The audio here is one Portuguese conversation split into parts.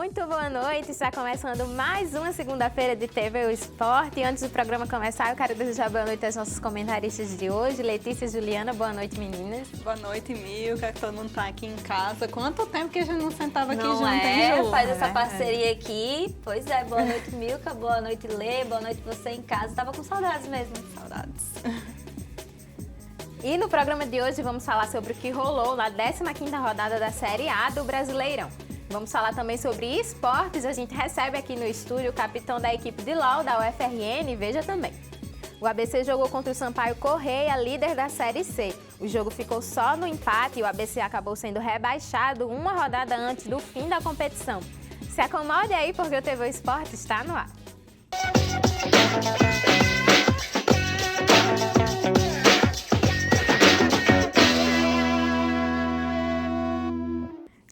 Muito boa noite, está começando mais uma segunda-feira de TV O Esporte. E antes do programa começar, eu quero desejar boa noite aos nossos comentaristas de hoje, Letícia e Juliana. Boa noite, meninas. Boa noite, Milka, que todo mundo tá aqui em casa. Quanto tempo que a gente não sentava aqui junto, hein, Ju? Ju? Faz essa parceria aqui. Pois é, boa noite, Milka, boa noite, Lê, boa noite você em casa. Tava com saudades mesmo. Saudades. E no programa de hoje vamos falar sobre o que rolou na 15ª rodada da Série A do Brasileirão. Vamos falar também sobre esportes. A gente recebe aqui no estúdio o capitão da equipe de LOL da UFRN, veja também. O ABC jogou contra o Sampaio Corrêa, líder da Série C. O jogo ficou só no empate e o ABC acabou sendo rebaixado uma rodada antes do fim da competição. Se acomode aí porque o TV O Esporte está no ar.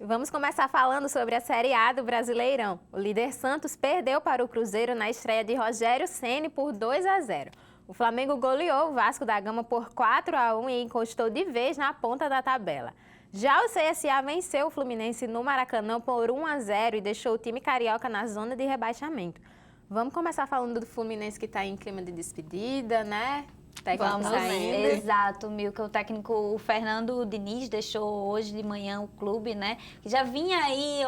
Vamos começar falando sobre a Série A do Brasileirão. O líder Santos perdeu para o Cruzeiro na estreia de Rogério Ceni por 2-0. O Flamengo goleou o Vasco da Gama por 4-1 e encostou de vez na ponta da tabela. Já o CSA venceu o Fluminense no Maracanã por 1-0 e deixou o time carioca na zona de rebaixamento. Vamos começar falando do Fluminense que está em clima de despedida, né? Vamos saindo. Exato, Milka. O técnico o Fernando Diniz deixou hoje de manhã o clube, né? Já vinha aí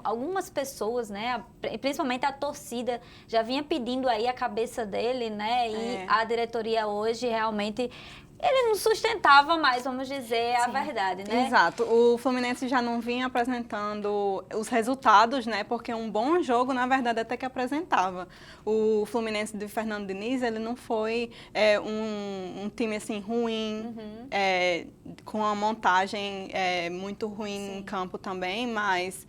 algumas pessoas, né? Principalmente a torcida, já vinha pedindo aí a cabeça dele, né? E a diretoria hoje realmente... Ele não sustentava mais, vamos dizer, a verdade, né? Exato. O Fluminense já não vinha apresentando os resultados, né? Porque um bom jogo, na verdade, até que apresentava. O Fluminense de Fernando Diniz, ele não foi um time, assim, ruim, com uma montagem muito ruim em campo também, mas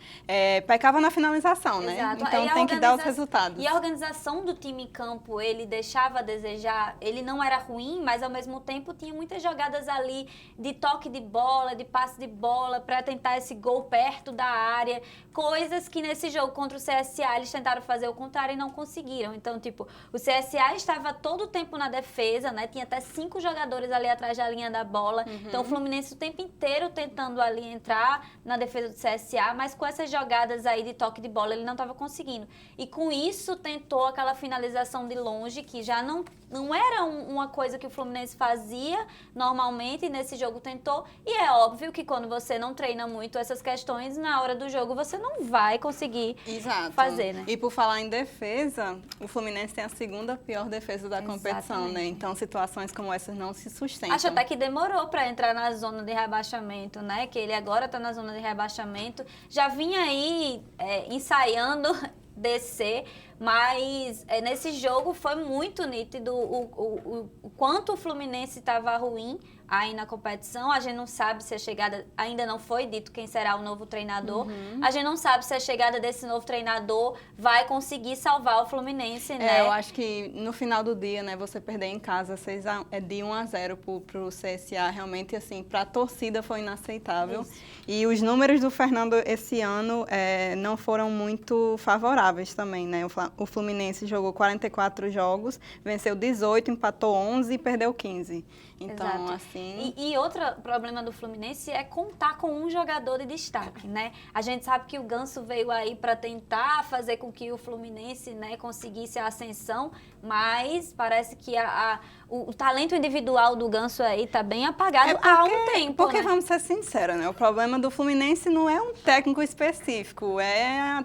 pecava na finalização, né? Exato. Então tem que dar os resultados. E a organização do time em campo, ele deixava a desejar, ele não era ruim, mas ao mesmo tempo tinha muitas jogadas ali de toque de bola, de passe de bola, para tentar esse gol perto da área. Coisas que nesse jogo contra o CSA eles tentaram fazer o contrário e não conseguiram. Então, tipo, o CSA estava todo o tempo na defesa, né? Tinha até 5 jogadores ali atrás da linha da bola. Então, o Fluminense o tempo inteiro tentando ali entrar na defesa do CSA, mas com essas jogadas aí de toque de bola ele não estava conseguindo. E com isso tentou aquela finalização de longe, que já não era uma coisa que o Fluminense fazia normalmente, e nesse jogo tentou. E é óbvio que quando você não treina muito essas questões, na hora do jogo você não vai conseguir fazer, né? E por falar em defesa, o Fluminense tem a segunda pior defesa da competição, né? Então situações como essas não se sustentam. Acho até que demorou para entrar na zona de rebaixamento, né? Que ele agora está na zona de rebaixamento. Já vinha aí ensaiando descer, mas nesse jogo foi muito nítido o quanto o Fluminense estava ruim aí na competição. A gente não sabe se a chegada, ainda não foi dito quem será o novo treinador, a gente não sabe se a chegada desse novo treinador vai conseguir salvar o Fluminense, né? Eu acho que no final do dia, né, você perder em casa de 1-0 pro CSA, realmente, assim, pra torcida foi inaceitável. Isso. E os números do Fernando esse ano não foram muito favoráveis também, né? O Fluminense jogou 44 jogos, venceu 18, empatou 11 e perdeu 15. Então, exato. assim... E outro problema do Fluminense é contar com um jogador de destaque, né? A gente sabe que o Ganso veio aí para tentar fazer com que o Fluminense, né, conseguisse a ascensão, mas parece que o talento individual do Ganso aí tá bem apagado há um tempo, porque, né? Vamos ser sinceros, né? O problema do Fluminense não é um técnico específico,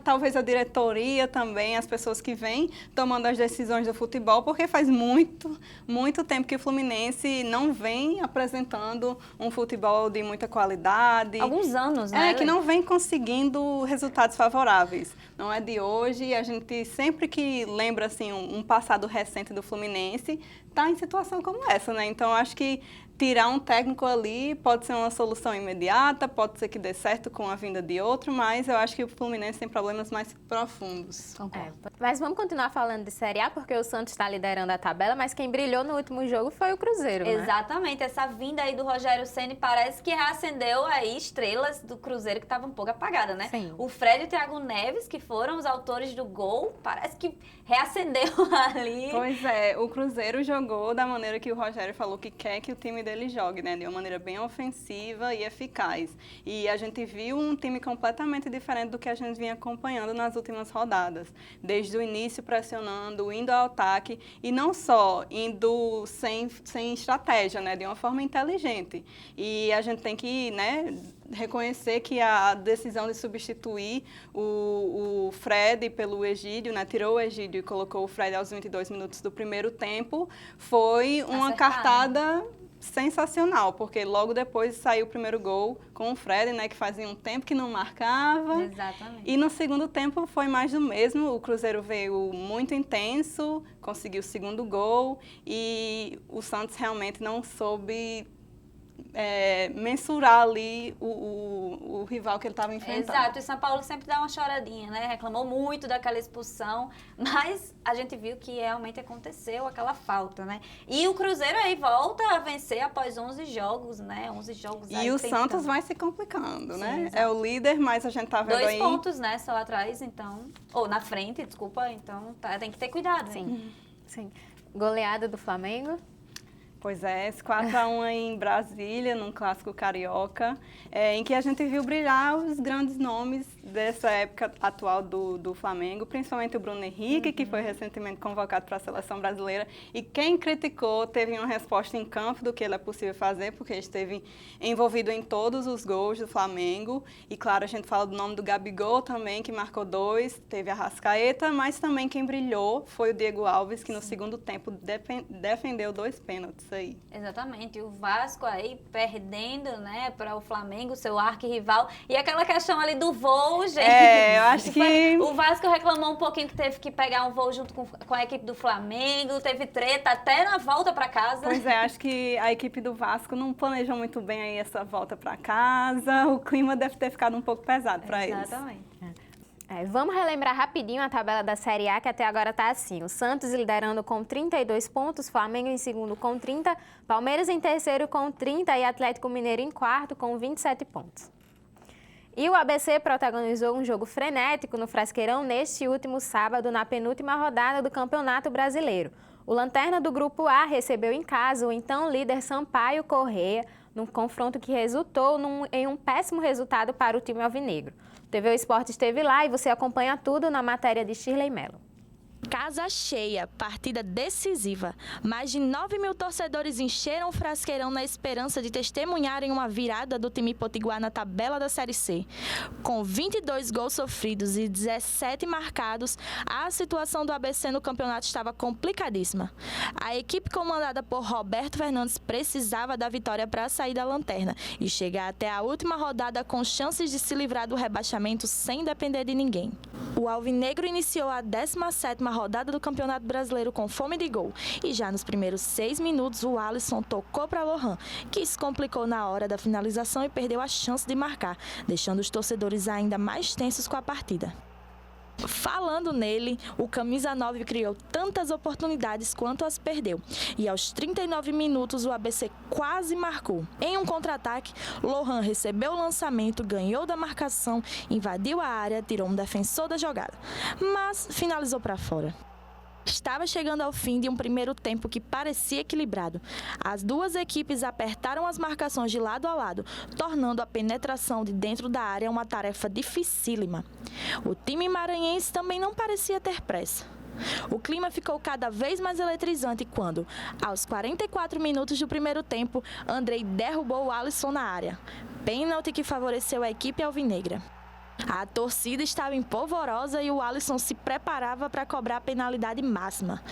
talvez a diretoria também, as pessoas que vêm tomando as decisões do futebol, porque faz muito, muito tempo que o Fluminense não vem apresentando um futebol de muita qualidade. Alguns anos, né? Que não vem conseguindo resultados favoráveis. Não é de hoje, a gente sempre que lembra, assim, um passado recente do Fluminense, está em situação como essa, né? Então, acho que tirar um técnico ali pode ser uma solução imediata, pode ser que dê certo com a vinda de outro, mas eu acho que o Fluminense tem problemas mais profundos. Mas vamos continuar falando de Série A, porque o Santos está liderando a tabela, mas quem brilhou no último jogo foi o Cruzeiro, né? Exatamente. Essa vinda aí do Rogério Ceni parece que reacendeu aí estrelas do Cruzeiro que estavam um pouco apagadas, né? Sim. O Fred e o Thiago Neves, que foram os autores do gol, parece que reacendeu ali. Pois é, o Cruzeiro jogou da maneira que o Rogério falou que quer que o time Almeida ele jogue, né, de uma maneira bem ofensiva e eficaz. E a gente viu um time completamente diferente do que a gente vinha acompanhando nas últimas rodadas. Desde o início pressionando, indo ao ataque e não só indo sem estratégia, né, de uma forma inteligente. E a gente tem que, né, reconhecer que a decisão de substituir o Fred pelo Egídio, né, tirou o Egídio e colocou o Fred aos 22 minutos do primeiro tempo, foi uma cartada sensacional, porque logo depois saiu o primeiro gol com o Fred, né, que fazia um tempo que não marcava. Exatamente. E no segundo tempo foi mais do mesmo, o Cruzeiro veio muito intenso, conseguiu o segundo gol e o Santos realmente não soube mensurar ali o rival que ele estava enfrentando. Exato, e São Paulo sempre dá uma choradinha, né? Reclamou muito daquela expulsão, mas a gente viu que realmente aconteceu aquela falta, né? E o Cruzeiro aí volta a vencer após 11 jogos, né? 11 jogos aí E o tentando. Santos vai se complicando, Sim, né? exato. É o líder, mas a gente tá vendo 2 aí... pontos, né? Só lá atrás, então... Ou na frente, desculpa, então tem que ter cuidado. Sim, sim. Goleada do Flamengo? Pois é, esse 4-1 aí em Brasília, num clássico carioca, em que a gente viu brilhar os grandes nomes dessa época atual do Flamengo, principalmente o Bruno Henrique, que foi recentemente convocado para a seleção brasileira, e quem criticou teve uma resposta em campo do que ele é possível fazer, porque esteve envolvido em todos os gols do Flamengo, e claro, a gente fala do nome do Gabigol também, que marcou 2, teve a Arrascaeta, mas também quem brilhou foi o Diego Alves, que no segundo tempo defendeu 2 pênaltis aí. Exatamente, o Vasco aí perdendo, né, para o Flamengo, seu arquirrival, e aquela questão ali do voo, gente. Eu acho que... O Vasco reclamou um pouquinho que teve que pegar um voo junto com a equipe do Flamengo, teve treta até na volta para casa. Pois é, acho que a equipe do Vasco não planejou muito bem aí essa volta para casa, o clima deve ter ficado um pouco pesado para eles. Exatamente. Vamos relembrar rapidinho a tabela da Série A, que até agora está assim. O Santos liderando com 32 pontos, Flamengo em segundo com 30, Palmeiras em terceiro com 30 e Atlético Mineiro em quarto com 27 pontos. E o ABC protagonizou um jogo frenético no Frasqueirão neste último sábado, na penúltima rodada do Campeonato Brasileiro. O lanterna do Grupo A recebeu em casa o então líder Sampaio Corrêa, num confronto que resultou em um péssimo resultado para o time alvinegro. O TV Esporte esteve lá e você acompanha tudo na matéria de Shirley Mello. Casa cheia, partida decisiva. Mais de 9 mil torcedores encheram o Frasqueirão na esperança de testemunharem uma virada do time potiguar na tabela da Série C. Com 22 gols sofridos e 17 marcados, a situação do ABC no campeonato estava complicadíssima. A equipe comandada por Roberto Fernandes precisava da vitória para sair da lanterna e chegar até a última rodada com chances de se livrar do rebaixamento sem depender de ninguém. O alvinegro iniciou a 17ª rodada do Campeonato Brasileiro com fome de gol. E já nos primeiros 6 minutos, o Alisson tocou para Lohan, que se complicou na hora da finalização e perdeu a chance de marcar, deixando os torcedores ainda mais tensos com a partida. Falando nele, o camisa 9 criou tantas oportunidades quanto as perdeu. E aos 39 minutos, o ABC quase marcou. Em um contra-ataque, Lohan recebeu o lançamento, ganhou da marcação, invadiu a área, tirou um defensor da jogada, mas finalizou para fora. Estava chegando ao fim de um primeiro tempo que parecia equilibrado. As duas equipes apertaram as marcações de lado a lado, tornando a penetração de dentro da área uma tarefa dificílima. O time maranhense também não parecia ter pressa. O clima ficou cada vez mais eletrizante quando, aos 44 minutos do primeiro tempo, Andrei derrubou o Alisson na área. Pênalti que favoreceu a equipe alvinegra. A torcida estava empolvorosa e o Alisson se preparava para cobrar a penalidade máxima.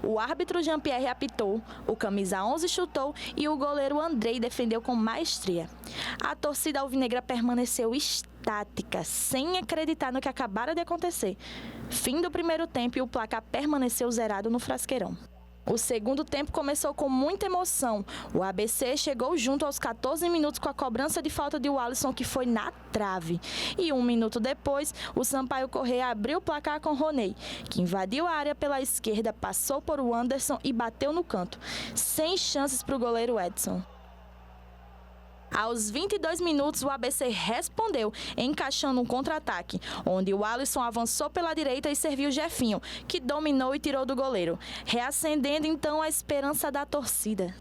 O árbitro Jean-Pierre apitou, o camisa 11 chutou e o goleiro Andrei defendeu com maestria. A torcida alvinegra permaneceu estática, sem acreditar no que acabara de acontecer. Fim do primeiro tempo e o placar permaneceu zerado no Frasqueirão. O segundo tempo começou com muita emoção. O ABC chegou junto aos 14 minutos com a cobrança de falta de Alisson, que foi na trave. E 1 minuto depois, o Sampaio Corrêa abriu o placar com Roney, que invadiu a área pela esquerda, passou por o Anderson e bateu no canto. Sem chances para o goleiro Edson. Aos 22 minutos, o ABC respondeu, encaixando um contra-ataque, onde o Alisson avançou pela direita e serviu Jefinho, que dominou e tirou do goleiro, reacendendo então a esperança da torcida.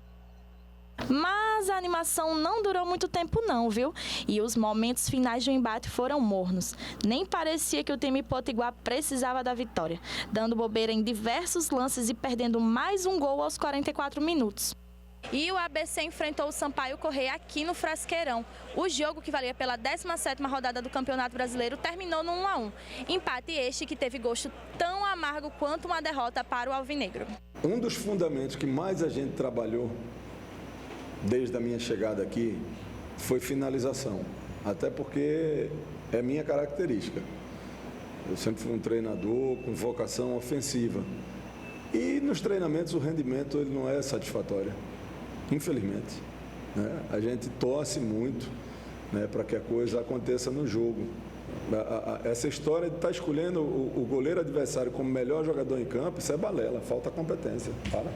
Mas a animação não durou muito tempo não, viu? E os momentos finais do embate foram mornos. Nem parecia que o time potiguar precisava da vitória, dando bobeira em diversos lances e perdendo mais um gol aos 44 minutos. E o ABC enfrentou o Sampaio Corrêa aqui no Frasqueirão. O jogo, que valia pela 17ª rodada do Campeonato Brasileiro, terminou no 1-1. Empate este que teve gosto tão amargo quanto uma derrota para o Alvinegro. Um dos fundamentos que mais a gente trabalhou desde a minha chegada aqui foi finalização. Até porque é minha característica. Eu sempre fui um treinador com vocação ofensiva. E nos treinamentos o rendimento ele não é satisfatório. Infelizmente, né? A gente torce muito, né, para que a coisa aconteça no jogo. Essa história de estar escolhendo o goleiro adversário como melhor jogador em campo, isso é balela, falta competência. Para.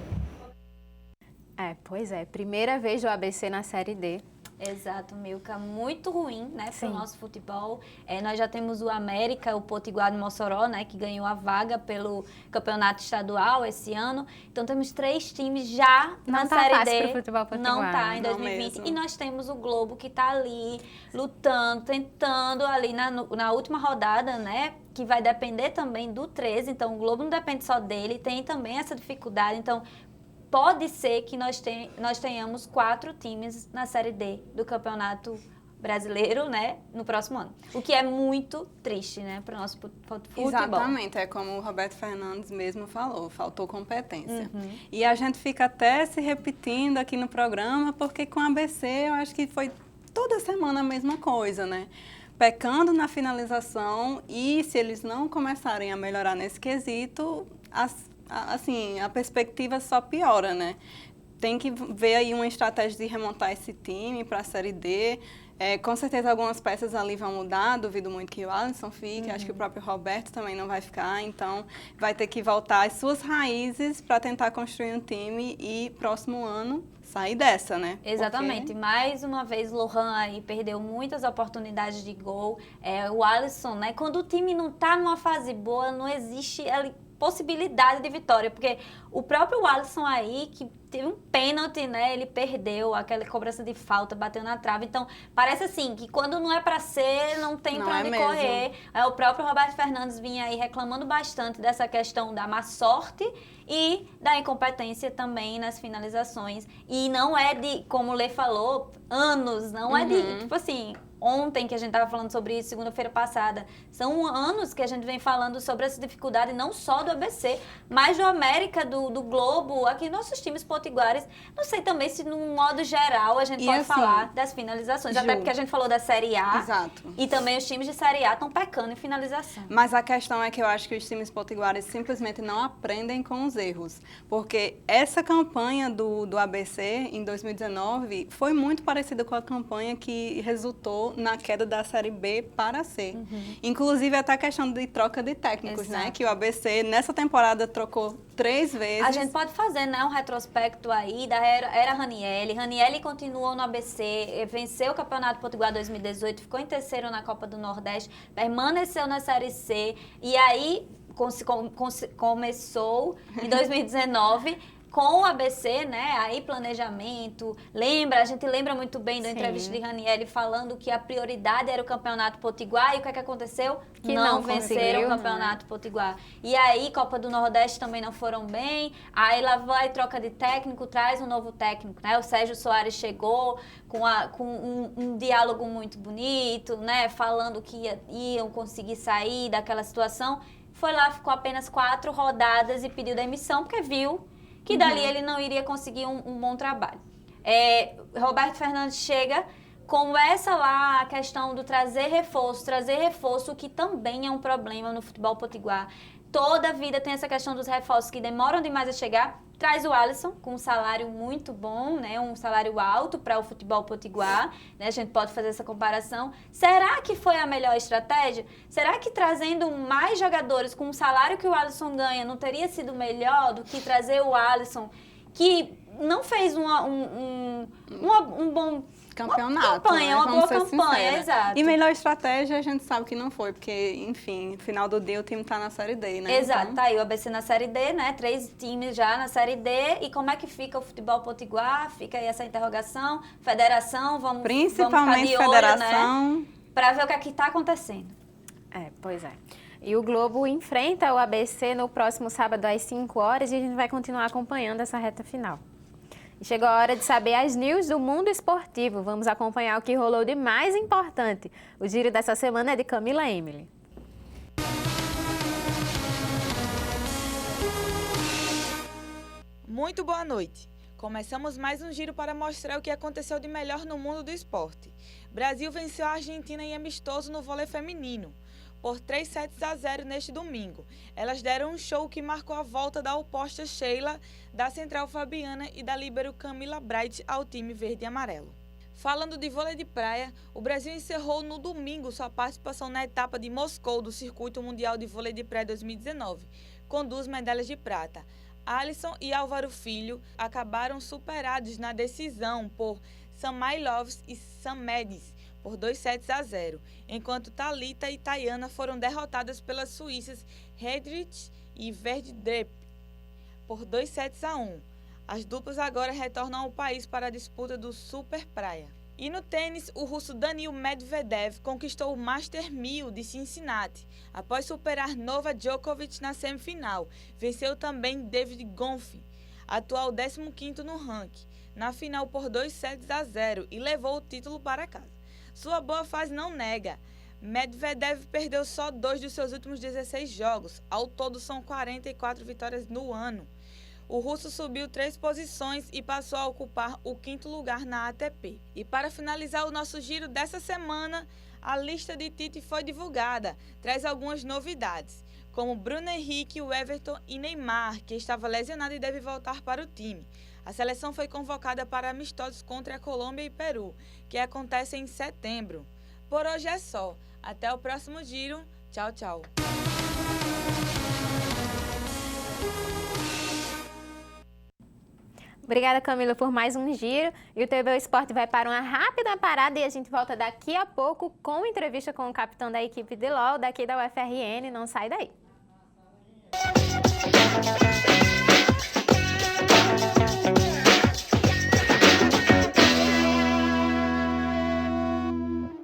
Pois é, primeira vez do ABC na Série D. Exato, Milka. Muito ruim, né, para o Sim. nosso futebol. Nós já temos o América, o Potiguar de Mossoró, né, que ganhou a vaga pelo campeonato estadual esse ano. Então, temos 3 times já na Não tá Série fácil D. pro futebol potiguar, Não tá, em não 2020. mesmo. E nós temos o Globo, que está ali, lutando, tentando ali na última rodada, né, que vai depender também do 13. Então, o Globo não depende só dele, tem também essa dificuldade. Então, pode ser que nós tenhamos 4 times na Série D do Campeonato Brasileiro, né, no próximo ano. O que é muito triste, né, para o nosso futebol. Exatamente, é como o Roberto Fernandes mesmo falou, faltou competência. E a gente fica até se repetindo aqui no programa, porque com a ABC eu acho que foi toda semana a mesma coisa, né? Pecando na finalização, e se eles não começarem a melhorar nesse quesito, assim, a perspectiva só piora, né? Tem que ver aí uma estratégia de remontar esse time para a Série D. Com certeza algumas peças ali vão mudar, duvido muito que o Alisson fique, acho que o próprio Roberto também não vai ficar, então vai ter que voltar às suas raízes para tentar construir um time e próximo ano sair dessa, né? Exatamente. Porque... Mais uma vez, Lohan aí perdeu muitas oportunidades de gol. O Alisson, né? Quando o time não tá numa fase boa, não existe ali possibilidade de vitória, porque o próprio Alisson aí, que teve um pênalti, né, ele perdeu aquela cobrança de falta, bateu na trave, então parece assim, que quando não é pra ser, não tem pra onde correr. O próprio Roberto Fernandes vinha aí reclamando bastante dessa questão da má sorte e da incompetência também nas finalizações, e não é de, como o Lê falou, anos, não é de, tipo assim... Ontem que a gente estava falando sobre isso, segunda-feira passada, são anos que a gente vem falando sobre essa dificuldade, não só do ABC, mas do América, do Globo, aqui nossos times potiguares. Não sei também se, num modo geral, a gente pode falar das finalizações, até porque a gente falou da Série A. Exato. E também os times de Série A estão pecando em finalização. Mas a questão é que eu acho que os times potiguares simplesmente não aprendem com os erros, porque essa campanha do ABC em 2019 foi muito parecida com a campanha que resultou na queda da Série B para a C. Inclusive até a questão de troca de técnicos, né? Que o ABC nessa temporada trocou 3 vezes. A gente pode fazer, né, um retrospecto aí da era Ranielli. Ranielli continuou no ABC, venceu o Campeonato Potiguar 2018, ficou em terceiro na Copa do Nordeste, permaneceu na Série C e aí começou em 2019 com o ABC, né, aí planejamento, a gente lembra muito bem da entrevista de Ranielli falando que a prioridade era o Campeonato Potiguar, e o que é que aconteceu? Que não venceram o Campeonato Potiguar. E aí, Copa do Nordeste também não foram bem, aí lá vai troca de técnico, traz um novo técnico, né, o Sérgio Soares chegou com um diálogo muito bonito, né, falando que iam conseguir sair daquela situação, foi lá, ficou apenas 4 rodadas e pediu demissão, porque viu que dali ele não iria conseguir um bom trabalho. Roberto Fernandes chega, começa lá a questão do trazer reforço, que também é um problema no futebol potiguar. Toda a vida tem essa questão dos reforços que demoram demais a chegar. Traz o Alisson com um salário muito bom, né? Um salário alto para o futebol potiguar, né? A gente pode fazer essa comparação. Será que foi a melhor estratégia? Será que trazendo mais jogadores com o salário que o Alisson ganha não teria sido melhor do que trazer o Alisson, que não fez um bom campeonato. Campanha, né? uma boa Vamos ser campanha, sinceras. exato. E melhor estratégia a gente sabe que não foi, porque, enfim, final do dia o time tá na Série D, né? Exato, Então, tá aí o ABC na Série D, né? 3 times já na Série D. E como é que fica o futebol potiguar? Fica aí essa interrogação. Federação, vamos principalmente ficar de olho, federação. né? Pra ver o que é que tá acontecendo. Pois é. E o Globo enfrenta o ABC no próximo sábado às 5 horas e a gente vai continuar acompanhando essa reta final. E chegou a hora de saber as news do mundo esportivo. Vamos acompanhar o que rolou de mais importante. O giro dessa semana é de Camila Emily. Muito boa noite. Começamos mais um giro para mostrar o que aconteceu de melhor no mundo do esporte. Brasil venceu a Argentina em amistoso no vôlei feminino, por 3-0 neste domingo. Elas deram um show que marcou a volta da oposta Sheila, da central Fabiana e da líbero Camila Bright ao time verde e amarelo. Falando de vôlei de praia, o Brasil encerrou no domingo sua participação na etapa de Moscou do Circuito Mundial de Vôlei de Praia 2019, com 2 medalhas de prata. Alisson e Álvaro Filho acabaram superados na decisão por Samay Loves e Sam Mendes por 2-0, enquanto Thalita e Tayana foram derrotadas pelas suíças Hedrich e Verdrepp por 2-1. As duplas agora retornam ao país para a disputa do Super Praia. E no tênis, o russo Daniil Medvedev conquistou o Master 1000 de Cincinnati, após superar Novak Djokovic na semifinal. Venceu também David Goffin, atual 15º no ranking, na final por 2-0 e levou o título para casa. Sua boa fase não nega. Medvedev perdeu só 2 dos seus últimos 16 jogos. Ao todo são 44 vitórias no ano. O russo subiu 3 posições e passou a ocupar o 5º lugar na ATP. E para finalizar o nosso giro dessa semana, a lista de Tite foi divulgada. Traz algumas novidades, como Bruno Henrique, Everton e Neymar, que estava lesionado e deve voltar para o time. A seleção foi convocada para amistosos contra a Colômbia e Peru, que acontecem em setembro. Por hoje é só. Até o próximo giro. Tchau, tchau. Obrigada, Camila, por mais um giro. E o TV Esporte vai para uma rápida parada e a gente volta daqui a pouco com entrevista com o capitão da equipe de LOL, daqui da UFRN. Não sai daí.